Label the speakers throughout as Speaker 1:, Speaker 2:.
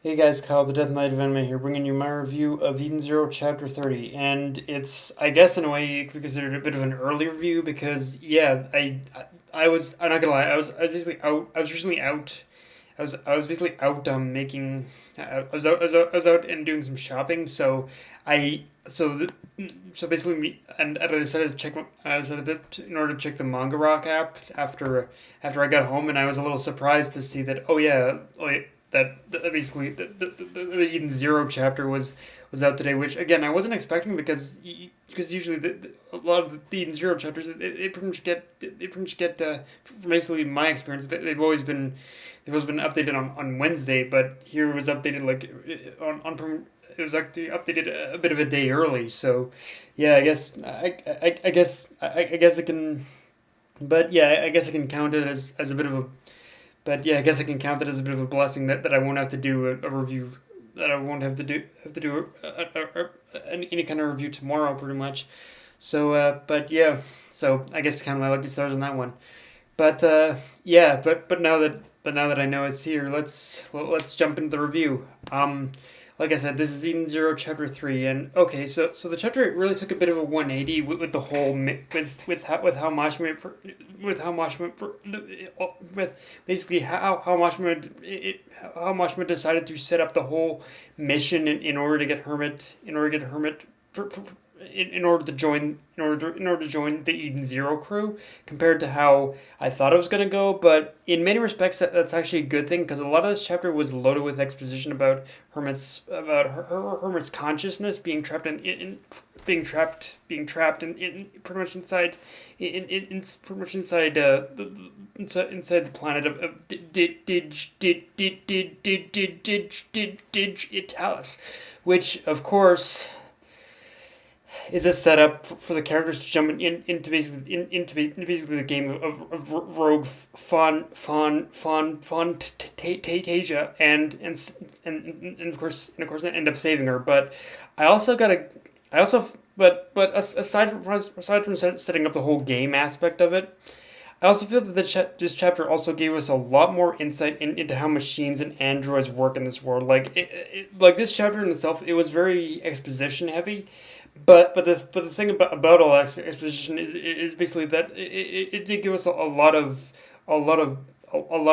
Speaker 1: Hey guys, Kyle the Death Knight of Anime here, bringing you my review of Eden Zero Chapter 30. And it's, I guess in a way, it could be considered a bit of an early review because, yeah, I'm not gonna lie, I was basically out, I was recently out, I was basically out making, I was out and doing some shopping, so I, so the, so basically and I decided to I decided to, in order to check the Manga Rock app after I got home, and I was a little surprised to see that, that basically the Eden Zero chapter was out today, which again I wasn't expecting because usually a lot of the Eden Zero chapters they pretty much get from basically my experience they've always been updated on Wednesday, but here it was updated like on it was actually updated a bit of a day early. So yeah, I guess it can, but yeah, I guess I can count it as a bit of a but yeah, I guess I can count it as a bit of a blessing that I won't have to do a review, that I won't have to do any kind of review tomorrow, pretty much. So, but yeah, so I guess kind of my lucky stars on that one. But yeah, but now that I know it's here, let's jump into the review. Like I said, this is Eden Zero Chapter 3, and okay, so the chapter really took a bit of a 180 with the whole with how Mashima with basically how Mashima decided to set up the whole mission in order to get Hermit in order to join in order to join the Eden Zero crew, compared to how I thought it was going to go. But in many respects, that's actually a good thing, because a lot of this chapter was loaded with exposition about Hermit's consciousness being trapped in being trapped in pretty much inside in pretty much inside inside the planet of Italis, which of course is a setup for the characters to jump into basically the game of Rogue Tasia, and of course end up saving her. But I also gotta I also but aside from setting up the whole game aspect of it, I also feel that this chapter also gave us a lot more insight into how machines and androids work in this world. Like this chapter in itself, it was very exposition heavy, but the thing about all that exposition is basically that it did give us a lot of a lot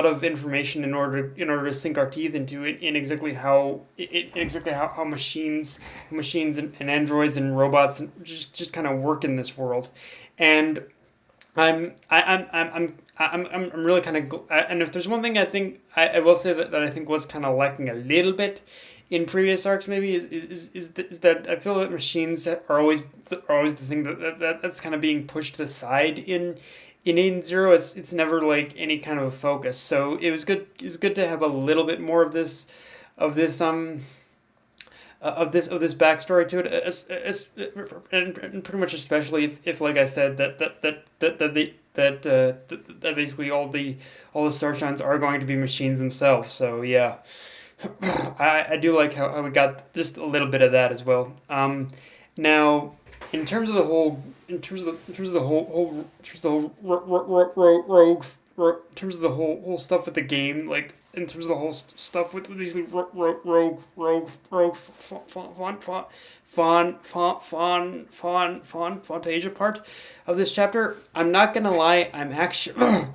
Speaker 1: of information in order to sink our teeth into it, in exactly how machines and androids and robots and just kind of work in this world. And I'm really kind of, and if there's one thing I will say that I think was kind of lacking a little bit in previous arcs, maybe is that I feel that machines are always the thing that's kind of being pushed to the side in Eden Zero. It's never like any kind of a focus. So it was good to have a little bit more of this of this backstory to it, and pretty much especially if like I said, that basically all the Starshines are going to be machines themselves. So yeah, I do like how we got just a little bit of that as well. Now, in terms of the whole in terms of the whole in terms of the whole rogue in terms of the whole stuff with the game, like in terms of the whole stuff with basically Fantasia part of this chapter, I'm not gonna lie, I'm actually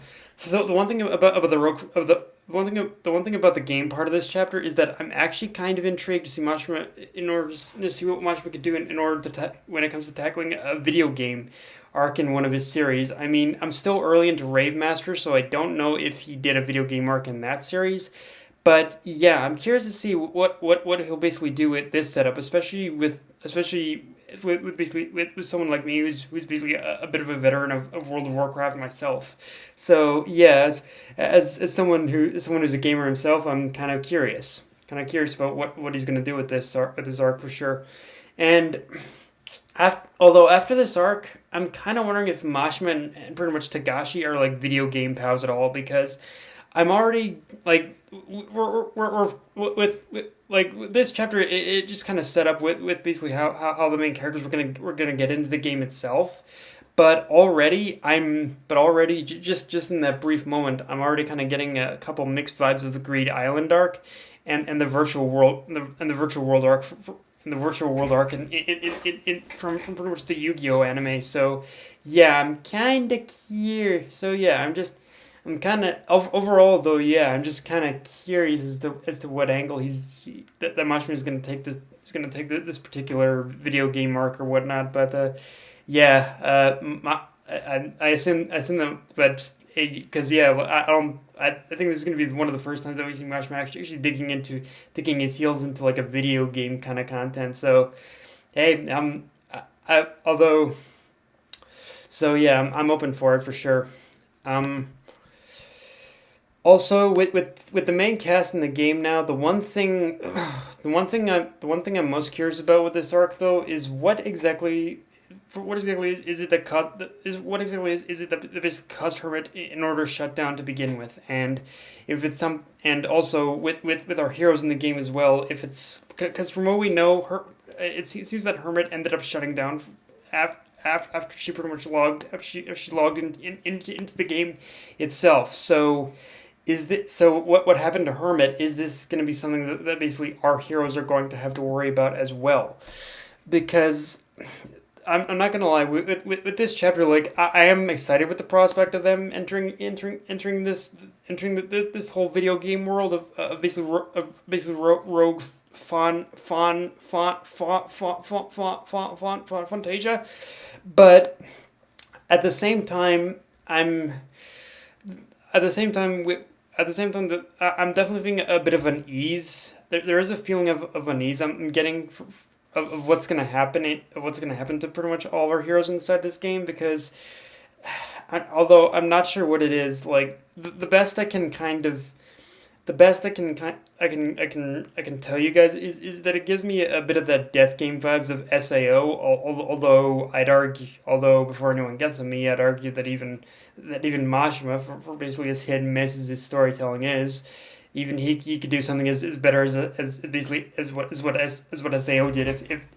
Speaker 1: the one thing about the rogue of the one thing about the game part of this chapter is that I'm actually kind of intrigued to see Mashima, in order to see what Mashima could do in order to when it comes to tackling a video game arc in one of his series. I mean, I'm still early into Rave Master, so I don't know if he did a video game arc in that series. But yeah, I'm curious to see what he'll basically do with this setup, especially with someone like me who's basically a bit of a veteran of World of Warcraft myself. So yeah, as someone who's a gamer himself, I'm kind of curious about what he's gonna do with this arc for sure. And although after this arc, I'm kind of wondering if Mashima and pretty much Tagashi are like video game pals at all, because I'm already like we're with like with this chapter, it just kind of set up with basically how the main characters were gonna get into the game itself. But already just in that brief moment, I'm already kind of getting a couple mixed vibes of the Greed Island arc, and the virtual world and the virtual world arc in the virtual world arc from pretty much the Yu-Gi-Oh anime. So yeah, I'm kind of curious. So yeah, I'm kind of overall though. Yeah, I'm just kind of curious as to what angle that Mashima is going to take this particular video game arc or whatnot. But yeah, I assume that, but because yeah, well, I don't. I think this is going to be one of the first times that we see Mashima actually digging his heels into like a video game kind of content. So hey, although so yeah, I'm open for it for sure. Um, Also, with the main cast in the game now, the one thing I'm most curious about with this arc though is what exactly is it that caused is it that basically caused Hermit in order to shut down to begin with, and if it's some and also with our heroes in the game as well, if it's because from what we know, it seems that Hermit ended up shutting down after she pretty much logged after she logged into the game itself. So what happened to Hermit? Is this going to be something that basically our heroes are going to have to worry about as well? Because I'm not gonna lie, with this chapter, like I am excited with the prospect of them entering this whole video game world of rogue Fantasia, but at the same time, I'm at the same time that I'm definitely feeling a bit of unease. There is a feeling of unease I'm getting of what's gonna happen to pretty much all of our heroes inside this game, because although I'm not sure what it is, like the best I can kind of the best I can tell you guys is that it gives me a bit of that death game vibes of SAO. Although before anyone gets on me, I'd argue that even Mashima, for basically as hit and miss as his storytelling is, even he could do something as better as basically as what SAO did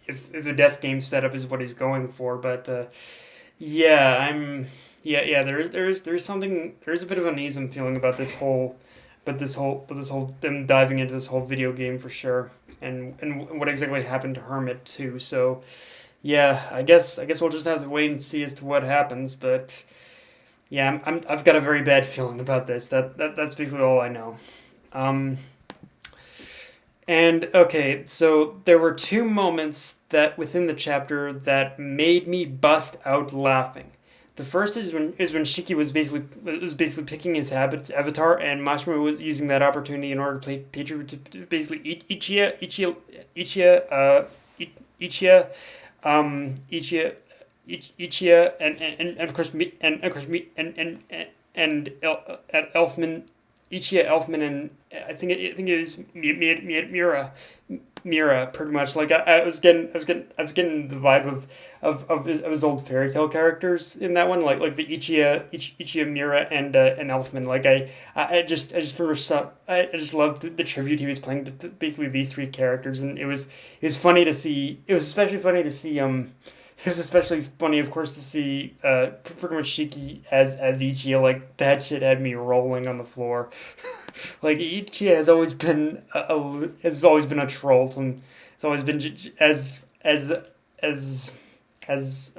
Speaker 1: if a death game setup is what he's going for. But yeah, there's a bit of unease I'm feeling about this whole them diving into this whole video game for sure, and what exactly happened to Hermit too. So yeah, I guess we'll just have to wait and see as to what happens. But yeah, I've got a very bad feeling about this. That's basically all I know. Um, and okay, so there were two moments that within the chapter that made me bust out laughing. The first is when Shiki was basically picking his avatar, and Mashima was using that opportunity in order to play Patriot to basically Ichiya, Ichiya, and of course me and Elfman, Ichiya, Elfman, and I think it was Mira, pretty much. Like I was getting the vibe of his old fairy tale characters in that one, like the Ichiya, Mira, and Elfman. Like I just loved the tribute he was playing to basically these three characters, and it was funny to see. It was especially funny to see It was especially funny, of course, to see pretty much Shiki as Ichiya. Like that shit had me rolling on the floor. Like Ichiya has always been a troll. And it's always been as as as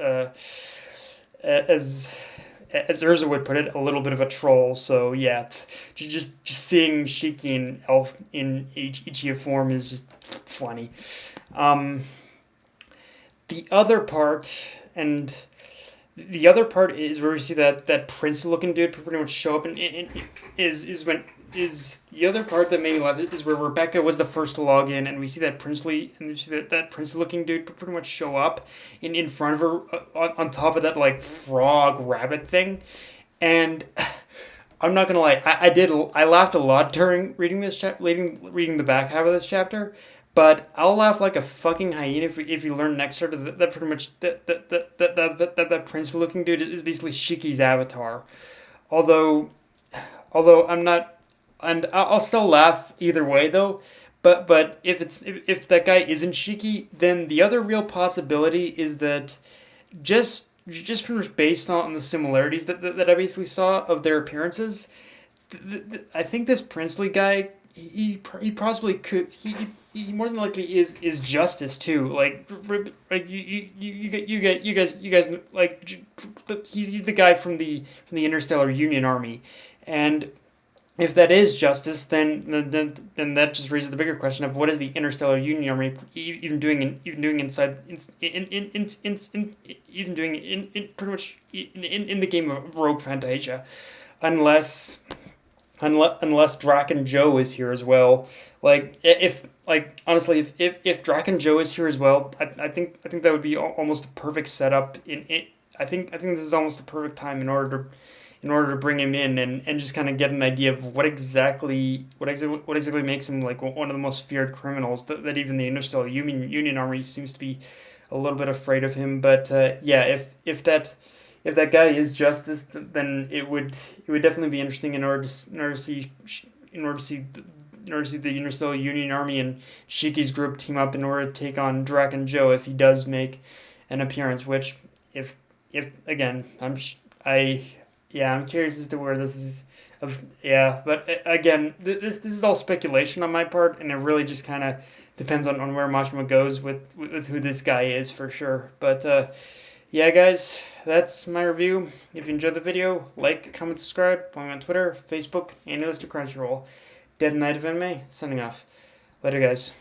Speaker 1: Urza would put it, a little bit of a troll. So yeah, just seeing Shiki in Elf in Ichiya form is just funny. Um, the other part and the other part is where we see that prince looking dude pretty much show up, and is the other part that made me laugh is where Rebecca was the first to log in, and we see that princely looking dude pretty much show up in front of her on top of that like frog rabbit thing, and I'm not gonna lie, I laughed a lot during reading this reading the back half of this chapter. But I'll laugh like a fucking hyena if you learn next chapter that pretty much that prince looking dude is basically Shiki's avatar. Although I'm not, and I'll still laugh either way though. But if that guy isn't Shiki, then the other real possibility is that just pretty much based on the similarities that I basically saw of their appearances, I think this princely guy he possibly could he more than likely is Justice too. Like you guys like he's the guy from the Interstellar Union Army, and if that is Justice, then that just raises the bigger question of what is the Interstellar Union Army even doing inside even doing in pretty much in the game of Rogue Fantasia, unless unless Drac and Joe is here as well. Like if like honestly, if Drac and Joe is here as well, I think that would be almost a perfect setup. In it, I think this is almost the perfect time in order to bring him in and just kind of get an idea of what exactly makes him like one of the most feared criminals that even the Interstellar Union Army seems to be a little bit afraid of him. But yeah, if that guy is Justice, then it would definitely be interesting in order to see in order to see in order to see the Universal Union Army and Shiki's group team up in order to take on Drac and Joe if he does make an appearance. Which, if again, I yeah, I'm curious as to where this is. Yeah, but again, this is all speculation on my part, and it really just kind of depends on where Mashima goes with who this guy is for sure. But yeah, guys, that's my review. If you enjoyed the video, like, comment, subscribe. Follow me on Twitter, Facebook, and list to Crunchyroll. Dead Knight of Anime, signing off. Later, guys.